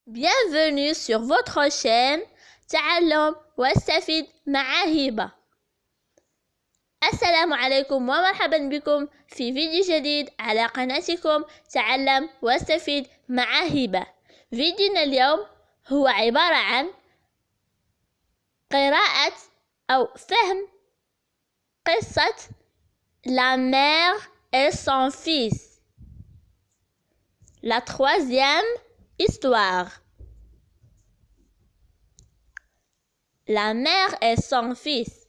Bienvenue sur votre chaîne تعلم واستفيد مع هبة. السلام عليكم ومرحبا بكم في فيديو جديد على قناتكم تعلم واستفيد مع هبة. فيديونا اليوم هو عبارة عن قراءة أو فهم قصة La mère et son fils. La troisième histoire. La mère et son fils.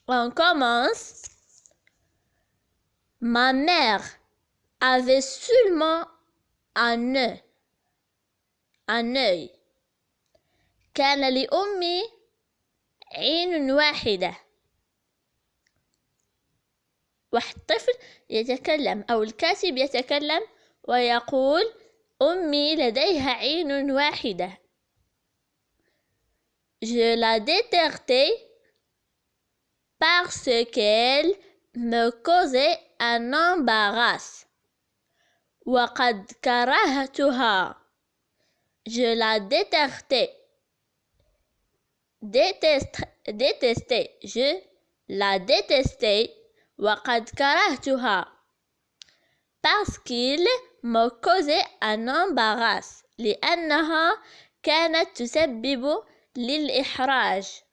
On commence. Ma mère avait seulement un œil. كان لأمي عين واحدة. واحد طفل يتكلم أو الكاتب يتكلم ويقول أمي لديها عين واحدة. Je la détestais parce qu'elle me causait un embarras. وقد كرهتها. Je la détestais. Détester. Je la détestais. وقد كرهتها. Parce qu'il me causait un embarras. لأنها كانت تسبب للإحراج.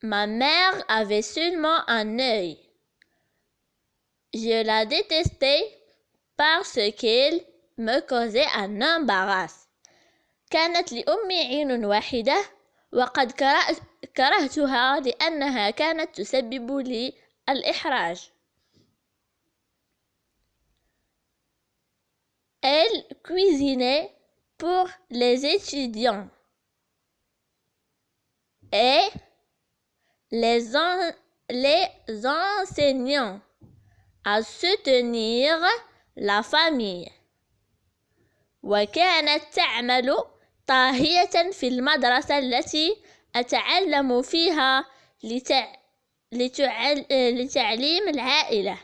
Ma mère avait seulement un œil. Je la détestais parce qu'elle me causait un embarras. كانت لأمي عين واحدة وقد كرهتها لأنها كانت تسبب لي الإحراج. Elle cuisinait pour les étudiants et les enseignants à soutenir la famille. وكانت تعمل طاهية في المدرسة التي أتعلم فيها لتعليم العائلة.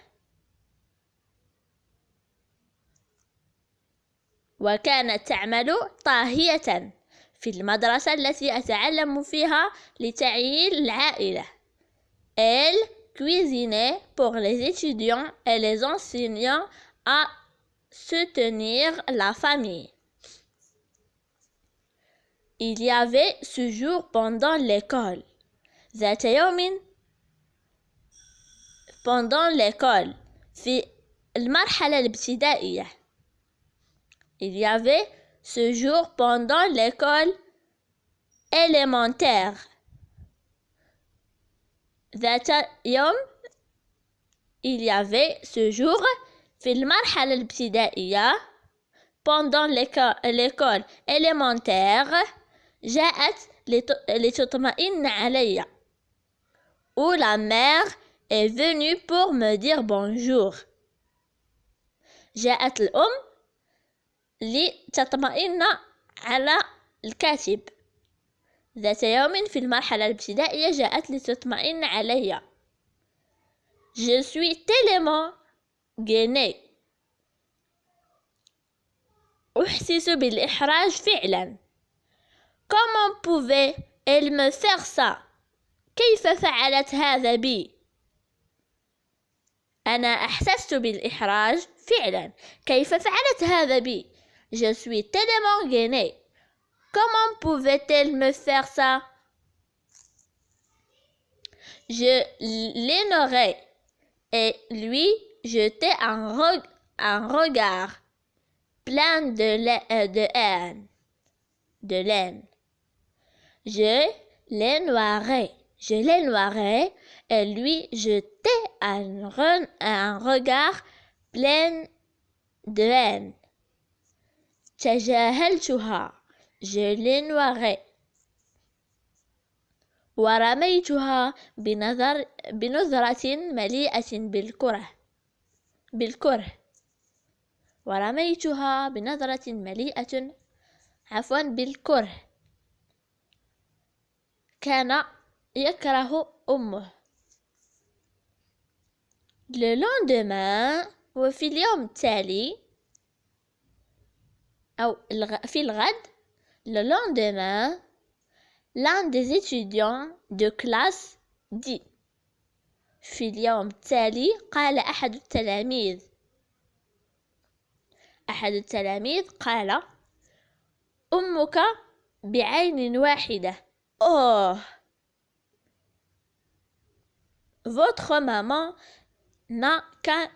وكانت تعمل طاهية في المدرسة التي أتعلم فيها لتعيين العائلة. Elle cuisinait pour les étudiants et les enseignants à soutenir la famille. Il y avait ce jour pendant l'école. ذات يوم pendant l'école في المرحلة الابتدائية. Il y avait ce jour pendant l'école élémentaire. ذات يوم il y avait ce jour في المرحلة الابتدائية pendant l'école élémentaire جاءت لتطمئن علي. Où la mère est venue pour me dire bonjour. جاءت الأم لتطمئن على الكاتب. ذات يوم في المرحلة الابتدائية جاءت لتطمئن علي. Je suis tellement gênée. أحسس بالإحراج فعلا. Comment pouvait-elle me faire ça? كيف فعلت هذا بي؟ أنا أحسست بالإحراج فعلا. كيف فعلت هذا بي؟ Je suis tellement gênée. Comment pouvait-elle me faire ça? Je l'ignorais et lui jetait un regard plein de haine. Je l'ignorais et lui jetait un regard plein de haine. تجاهلتها. Je l'ignorais. ورميتها بنظرة مليئة بالكره. ورميتها بنظرة مليئة بالكره. كان يكره أمه. Le lendemain, وفي اليوم التالي أو في الغد le lendemain l'un des étudiants de classe dit في اليوم التالي قال أحد التلاميذ قال أمك بعين واحدة. Oh, votre maman n'a qu'un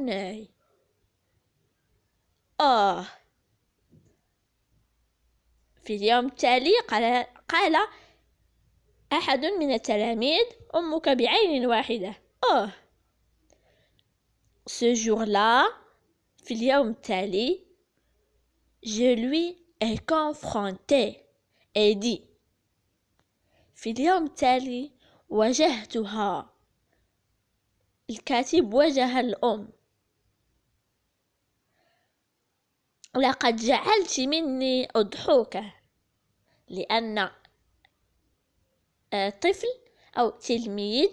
œil. Oh. في اليوم التالي قال أحد من التلاميذ أمك بعين واحدة. Oh. Ce jour-là, في اليوم التالي, je lui ai confronté et dit. في اليوم التالي واجهتها. الكاتب واجه الأم. لقد جعلت مني أضحوكة. لأن طفل أو تلميذ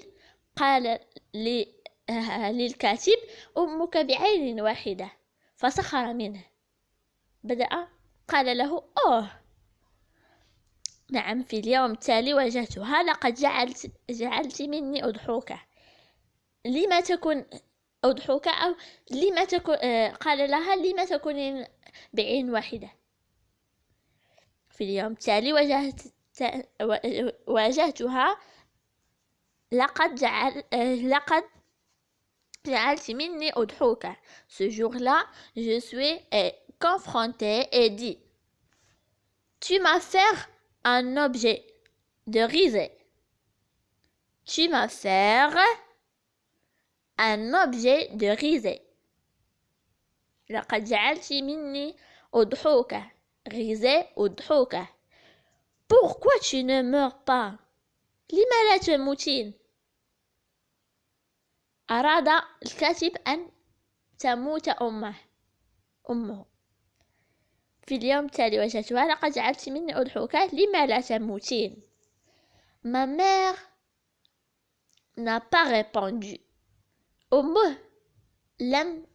قال للكاتب أمك بعين واحدة فسخر منه. قال له أوه نعم في اليوم التالي واجهتها لقد جعلت مني أضحوكة. لما تكون أضحوكة أو لما تكون قال لها لما تكونين بعين واحدة. في اليوم التالي واجهتها لقد جعلت مني أضحوكة. Ce jour-là, je suis confrontée et dit tu m'as fait un objet de risée. Tu m'as fait un objet de risée. لقد جعلت مني أضحوكة. risée أضحوكة. Pourquoi tu ne meurs pas? لما لا تموتين؟ أراد الكاتب أن تموت أمه. في اليوم التالي واجهتها لقد جعلت مني أضحوكة لما لا تموتين؟ Ma mère n'a pas répondu. أمه لم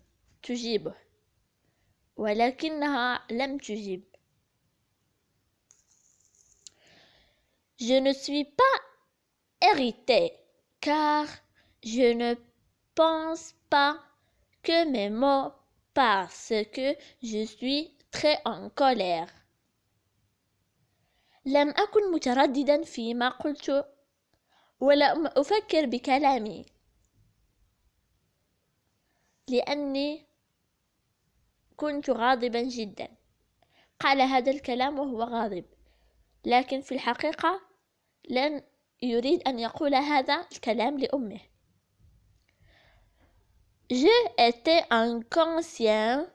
تجيبه ولكنها لم تجيب. Je ne suis pas irritée car je ne pense pas que mes mots parce que je suis très en colère. لم أكن مترددا فيما قلت ولم أفكر بكلامي لأني كنت غاضبا جدا. قال هذا الكلام وهو غاضب لكن في الحقيقة لن يريد أن يقول هذا الكلام لأمه. J'ai été inconscient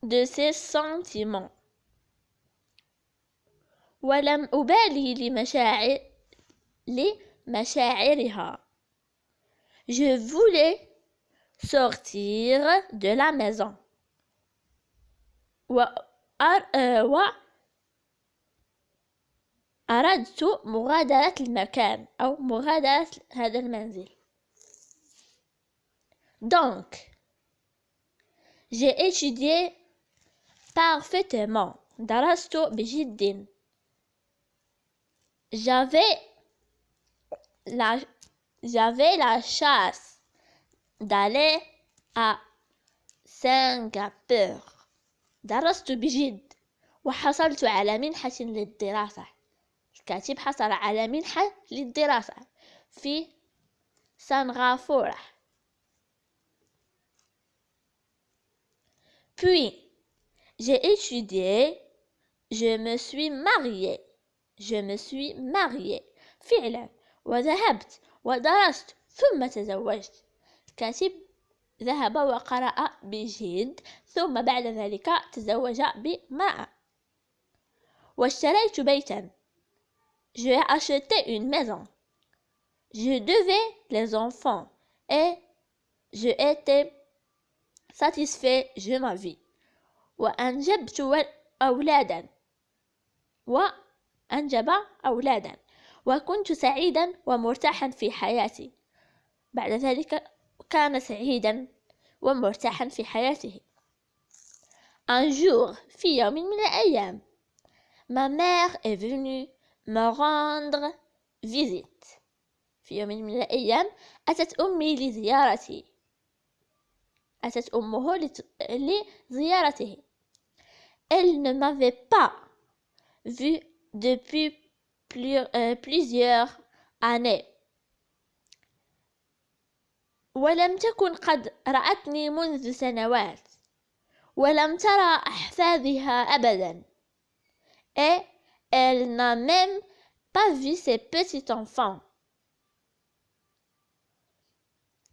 de ses sentiments. ولم أبالي لمشاعرها. Je voulais sortir de la maison. أردت مغادرة المكان أو مغادرة هذا المنزل. Donc, j'ai étudié parfaitement. درست بجد. J'avais la chance d'aller à Singapour. درست بجد وحصلت على منحة للدراسة. الكاتب حصل على منحة للدراسة في سنغافورة. Puis, j'ai étudié, je me suis mariée فعلا وذهبت ودرست ثم تزوجت. الكاتب ذهب وقرأ بجد ثم بعد ذلك تزوج بامرأة. واشتريت بيتا. J'ai acheté une maison. Je devais les enfants et je étais satisfait de ma vie. وأنجب أولادا وكنت سعيدا ومرتاحا في حياتي. بعد ذلك كان سعيدا ومرتاحا في حياته. Un jour, في يوم من الأيام, ma mère est venue me rendre visite. في يوم من الأيام أتت أمي لزيارتي. أتت أمه لزيارته. Elle ne m'avait pas vu depuis plusieurs années. ولم تكن قد رأتني منذ سنوات. ولم ترى أحفادها أبدا. Et elle n'a même pas vu ses petits-enfants.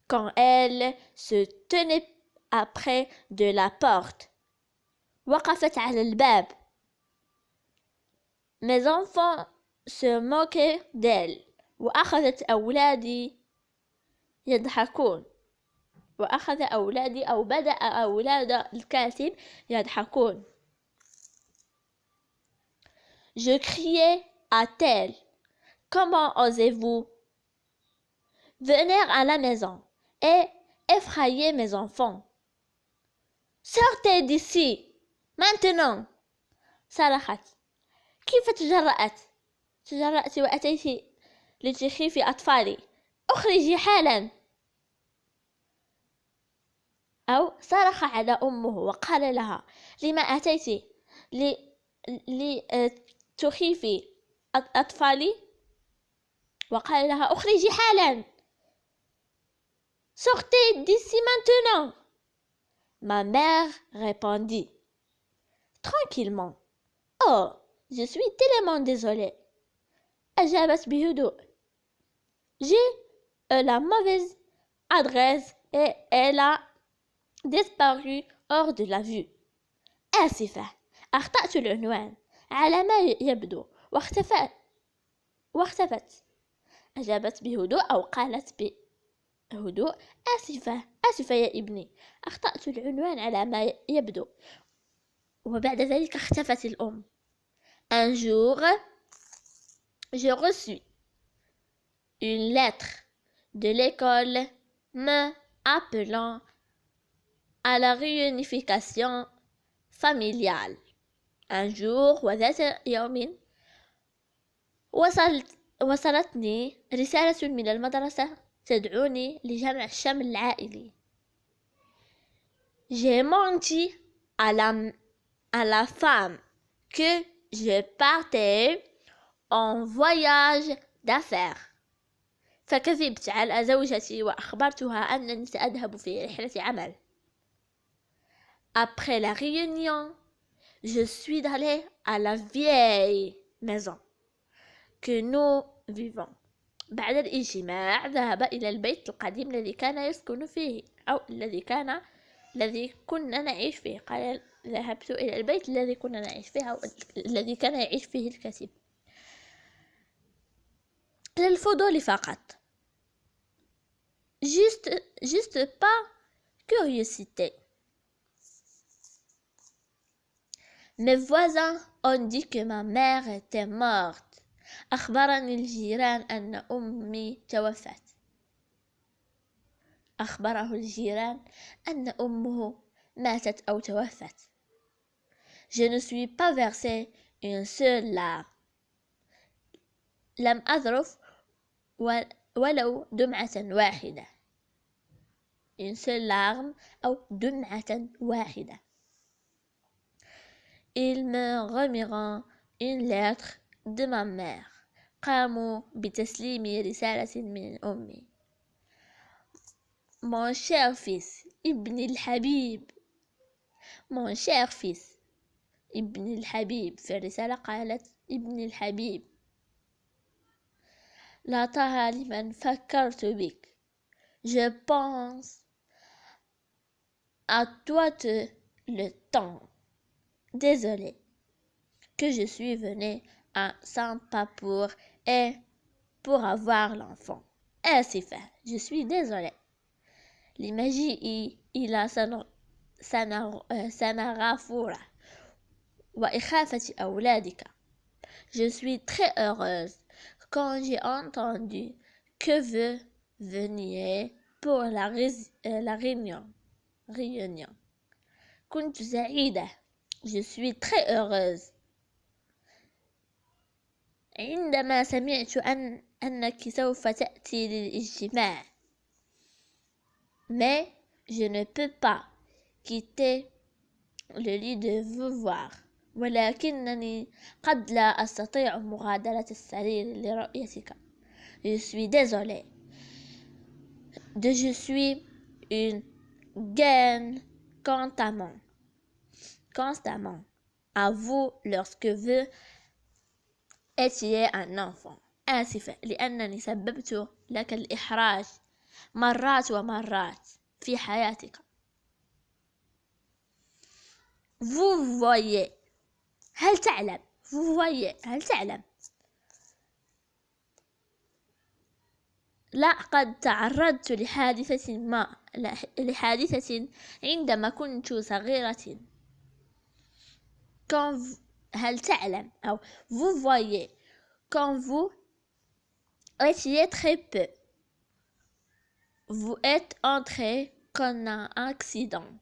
Quand elle se tenait après de la porte, وقفت على الباب. Mes enfants se moquaient d'elle. وأخذت أولادي يضحكون. وأخذ أولادي أو بدأ أولاد الكاتب يضحكون. Je criais à tel. Comment osez-vous venir à la maison et effrayer mes enfants? Sortez d'ici maintenant. صرخت. كيف تجرأت وأتيت لتخيفي أطفالي؟ أخرجي حالا. أو صرخ على أمه وقال لها لما أتيت لتخيفي أطفالي؟ وقال لها أخرجي حالا. Sortez d'ici maintenant. Ma mère répondit tranquillement. Oh, je suis tellement désolée. أجابت بهدوء. J'ai la mauvaise adresse et elle a disparu hors de la vue. آسفة. أخطأت العنوان على ما يبدو واختفت. أجابت بهدوء أو قالت بهدوء آسفة يا ابني، أخطأت العنوان على ما يبدو. وبعد ذلك اختفت الأم. Un jour, je reçus une lettre de l'école me appelant à la réunification familiale. Un jour وذات يوم وصلتني رسالة من المدرسة تدعوني لجمع الشمل العائلي. J'ai menti à la femme que je partais en voyage d'affaires. فكذبت على زوجتي وأخبرتها أنني سأذهب في رحلة عمل. Après la réunion, je suis allée à la vieille maison que nous vivons. بعد الاجتماع ذهب إلى البيت القديم الذي كان يسكن فيه أو الذي كنا نعيش فيه. قال ذهبت إلى البيت الذي كنا نعيش فيه أو الذي كان يعيش فيه الكاتب للفضول فقط. juste pas curiosité. Mes voisins ont dit que ma mère était morte. أخبرني الجيران أن أمي توفت. أخبره الجيران أن أمه ماتت أو توفت. Je ne suis pas versé une seule larme. لم أذرف ولو دمعة واحدة. Une seule larme أو دمعة واحدة. Ils me remirent une lettre de ma mère. قاموا بتسليمي رسالة من أمي. Mon cher fils, ابني الحبيب. Mon cher fils, ابني الحبيب. في الرسالة قالت ابني الحبيب. لا ترى لمن فكرت بك. Je pense à toi tout le temps. Désolé que je suis venue à Saint-Papour et pour avoir l'enfant. آسفة. Je suis désolée. لمجيئي إلى سنغافورة وإخافة أولادك. Je suis très heureuse quand j'ai entendu que vous veniez pour la réunion. réunion. كنت سعيدة. Je suis très heureuse. عندما سمعت أنك سوف تأتي للاجتماع. Mais je ne peux pas quitter le lit de vous voir. ولكنني قد لا أستطيع مغادرة السرير لرؤيتك. Je suis désolée. Je suis une gaine constamment à vous lorsque vous étiez un enfant. آسفة لأنني سببت لك الإحراج مرات ومرات في حياتك. Vous voyez. هل تعلم؟ Vous voyez. هل تعلم؟ لقد تعرضت لحادثة عندما كنت صغيرة. هل تعلم أو vous voyez quand vous étiez très peu. Vous êtes entré dans un accident.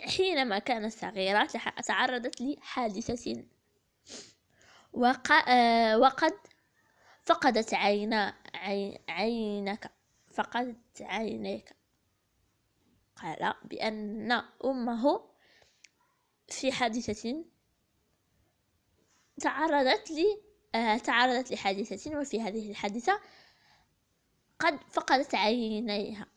حينما كانت صغيرة تعرضت لحادثة وقد فقدت عينيك. قال بأن أمه في حادثة تعرضت لحادثة، وفي هذه الحادثة قد فقدت عينيها.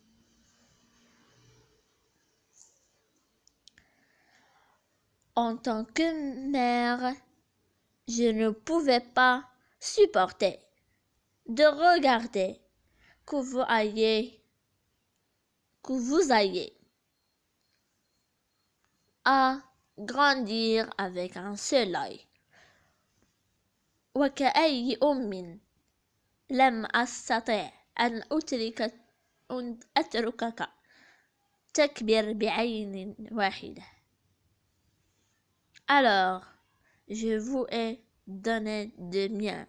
En tant que mère, je ne pouvais pas supporter de regarder que vous ayez à grandir avec un seul œil. وكأي أم لم أستطع أن أتركك تكبر بعين واحدة. Alors, je vous ai donné de mien.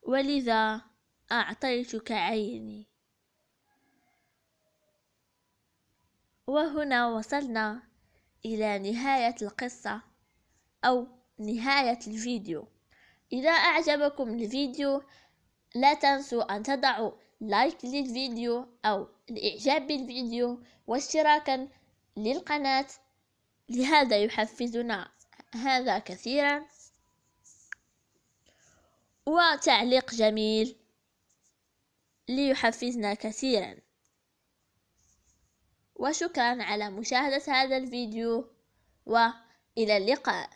ولذا أعطيتك عيني. وهنا وصلنا إلى نهاية القصة أو نهاية الفيديو. إذا أعجبكم الفيديو لا تنسوا أن تضعوا لايك للفيديو أو الإعجاب بالفيديو واشتراكا للقناة، لهذا يحفزنا هذا كثيرا، وتعليق جميل ليحفزنا كثيرا. وشكرا على مشاهدة هذا الفيديو، وإلى اللقاء.